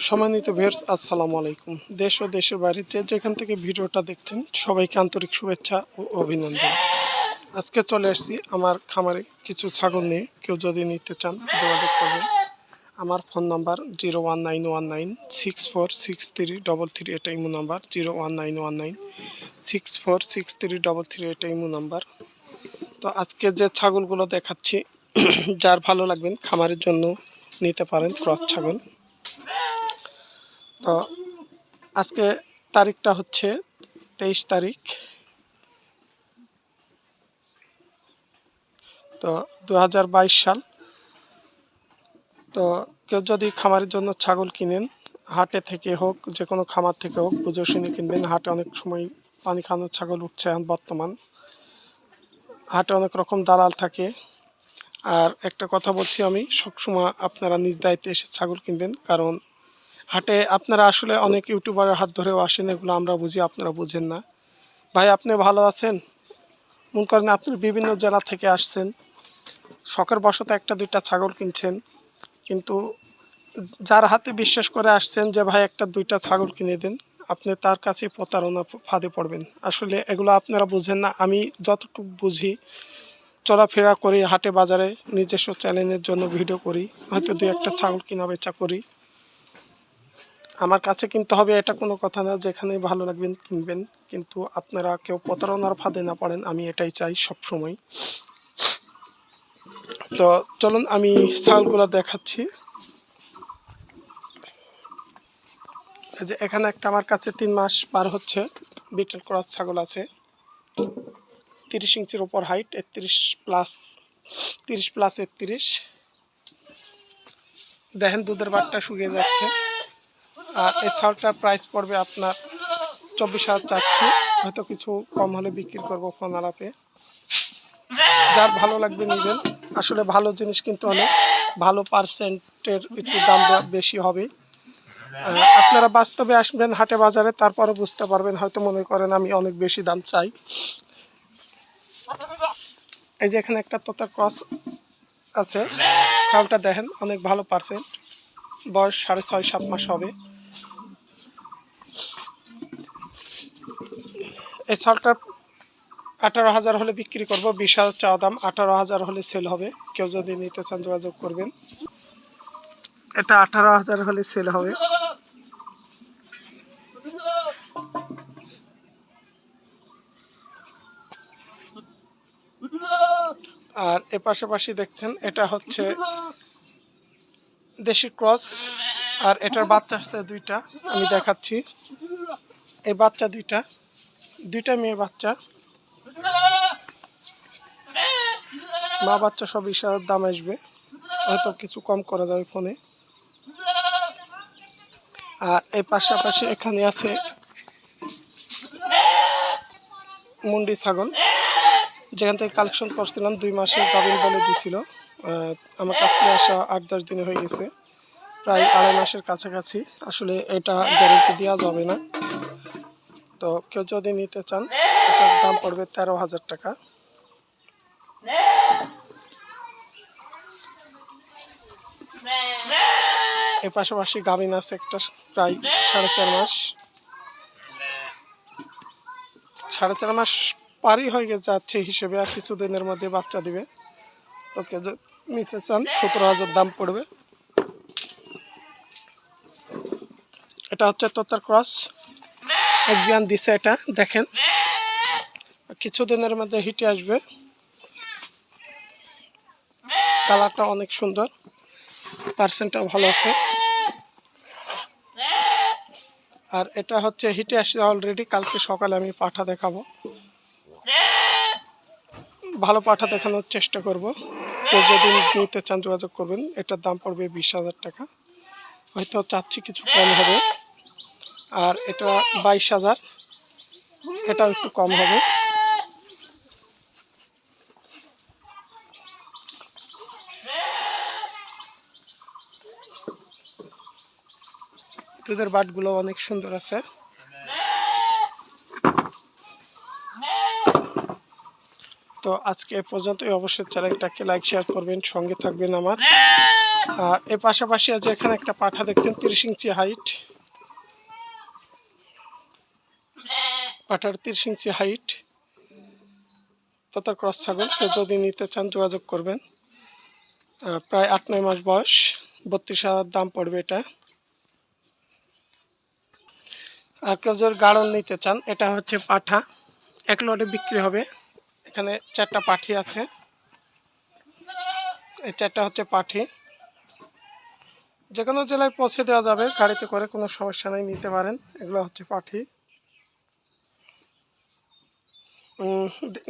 সম্মানিত ভিউয়ার্স, আসসালামু আলাইকুম। দেশ ও দেশের বাইরে যেখান থেকে ভিডিওটা দেখছেন সবাইকে আন্তরিক শুভেচ্ছা ও অভিনন্দন। আজকে চলে আসছি আমার খামারে কিছু ছাগল নিয়ে। কেউ যদি নিতে চান যোগাযোগ করবেন। আমার ফোন নাম্বার 01919646333, এটা ইমো নাম্বার। 01919646333, এটা ইমো নাম্বার। তো আজকে যে ছাগলগুলো দেখাচ্ছি যার ভালো লাগবেন খামারের জন্য নিতে পারেন ক্রস ছাগল। তো আজকে তারিখটা হচ্ছে 23 তারিখ, তো 2022 সাল। তো কেউ যদি খামারের জন্য ছাগল কিনেন, হাটে থেকে হোক, যে কোনো খামার থেকে হোক, বুঝে শুনে কিনবেন। হাটে অনেক সময় পানি খাওয়ানোর ছাগল উঠছে এখন বর্তমান। হাটে অনেক রকম দালাল থাকে। আর একটা কথা বলছি, আমি সবসময় আপনারা নিজ দায়িত্বে এসে ছাগল কিনবেন, কারণ হাটে আপনারা আসলে অনেক ইউটিউবারের হাত ধরেও আসেন, এগুলো আমরা বুঝি, আপনারা বুঝেন না। ভাই, আপনি ভালো আছেন? মনে করেন আপনি বিভিন্ন জেলা থেকে আসছেন, শখের বশত একটা দুইটা ছাগল কিনছেন, কিন্তু যার হাতে বিশ্বাস করে আসছেন যে ভাই একটা দুইটা ছাগল কিনে দেন, আপনি তার কাছে প্রতারণা ফাঁদে পড়বেন। আসলে এগুলো আপনারা বুঝেন না। আমি যতটুকু বুঝি, চলাফেরা করি হাটে বাজারে, নিজস্ব চ্যানেলের জন্য ভিডিও করি, হয়তো দুই একটা ছাগল কিনা বেচা করি। আমার কাছে কিনতে হবে এটা কোনো কথা না, যেখানে ভালো লাগবেন কিনবেন, কিন্তু আপনারা কেউ প্রতারণার ফাঁদে না পড়েন, আমি এটাই চাই সব সময়। তো চলুন আমি ছাগলগুলো দেখাচ্ছি। এই যে এখানে একটা আমার কাছে 3 মাস পার হচ্ছে বিটল ক্রস ছাগল আছে, 30 ইঞ্চির ওপর হাইট, 31 প্লাস 30 প্লাস 31। দেখেন দুধের বাটটা শুকিয়ে যাচ্ছে। আর এই ছাগলটার প্রাইস পড়বে আপনার 24,000 চাচ্ছি, হয়তো কিছু কম হলে বিক্রি করবো ফোন আলাপে। যার ভালো লাগবে নেবেন। আসলে ভালো জিনিস কিন্তু অনেক ভালো, পার্সেন্টের একটু দাম বেশি হবে। আপনারা বাস্তবে আসবেন হাটে বাজারে, তারপরে বুঝতে পারবেন। হয়তো মনে করেন আমি অনেক বেশি দাম চাই। এই যে এখানে একটা তোতা ক্রস আছে, ছাগলটা দেখেন অনেক ভালো পার্সেন্ট, বয়স 6.5-7 মাস হবে। এই ছাগলটার 18,000 হলে বিক্রি করবো, 20,000 চাওয়া দাম, 18,000 হলে সেল হবে। কেউ যদি নিতে চান যোগাযোগ করবেন। এটা 18,000 হলে সেল হবে। আর এর পাশাপাশি দেখছেন এটা হচ্ছে দেশি ক্রস, আর এটার বাচ্চা আছে দুইটা, আমি দেখাচ্ছি। এই বাচ্চা দুইটা মেয়ে বাচ্চা, মা বাচ্চা সব ইশার দাম আসবে, হয়তো কিছু কম করা যাবে ফোনে। আর এই পাশাপাশি এখানে আছে মুন্ডি ছাগল, যেখান থেকে কালেকশন করছিলাম 2 মাসের গাভিন বলে দিছিল। আমার কাছে আসা 8-10 দিন হয়ে গেছে, প্রায় 2.5 মাসের কাছাকাছি। আসলে এটা গ্যারেন্টি দেওয়া যাবে না। তো কেউ যদি নিতে চান, এটার দাম পড়বে 13,000 টাকা। এর পাশাপাশি গাভিন আছে একটা, প্রায় 4.5 মাস, 4.5 মাস পারই হয়ে যাচ্ছে হিসেবে, আর কিছুদিনের মধ্যে বাচ্চা দিবে। তো কেউ যদি নিতে চান 17,000 দাম পড়বে। এটা হচ্ছে তোতার ক্রস, এক বিয়ান দিছে। এটা দেখেন কিছুদিনের মধ্যে হিটে আসবে, কালারটা অনেক সুন্দর, পার্সেন্টটাও ভালো আছে। আর এটা হচ্ছে হিটে আসছে অলরেডি, কালকে সকালে আমি পাঠা দেখাবো, ভালো পাঠা দেখানোর চেষ্টা করব। কেউ যদি নিতে চান যোগাযোগ করবেন। এটার দাম পড়বে 20,000 টাকা, হয়তো চাচ্ছি কিছু কম হবে। আর এটা 22,000, এটাও একটু কম হবে। দুধের বাটগুলো অনেক সুন্দর আছে। তো আজকে এ পর্যন্তই। অবশ্যই চ্যানেলটাকে লাইক শেয়ার করবেন, সঙ্গে থাকবেন আমার। আর এর পাশাপাশি আছে এখানে একটা পাঠা দেখছেন 30 ইঞ্চি হাইট, পাঠার 30 ইঞ্চি হাইট তোতার ক্রস ছাগল। তো যদি নিতে চান যোগাযোগ করবেন। প্রায় 8-9 মাস বয়স, 32,000 দাম পড়বে এটা। আর কেউ যদি গাড়ল নিতে চান, এটা হচ্ছে পাঠা, 1 লটে বিক্রি হবে। এখানে 4টা পাঠি আছে, এই 4টা হচ্ছে পাঠি। যে কোনো জেলায় পৌঁছে দেওয়া যাবে গাড়িতে করে, কোনো সমস্যা নেই, নিতে পারেন। এগুলো হচ্ছে পাঠি।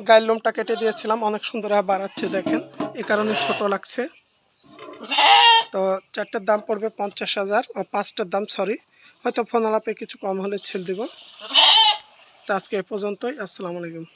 গায়ের লোমটা কেটে দিয়েছিলাম, অনেক সুন্দর বাড়াচ্ছে দেখেন, এই কারণে ছোট লাগছে। তো 4টার দাম পড়বে 50,000, 5টার দাম সরি, হয়তো ফোন আলাপে কিছু কম হলে ছেড়ে দেব। তো আজকে এ পর্যন্তই। আসসালামু আলাইকুম।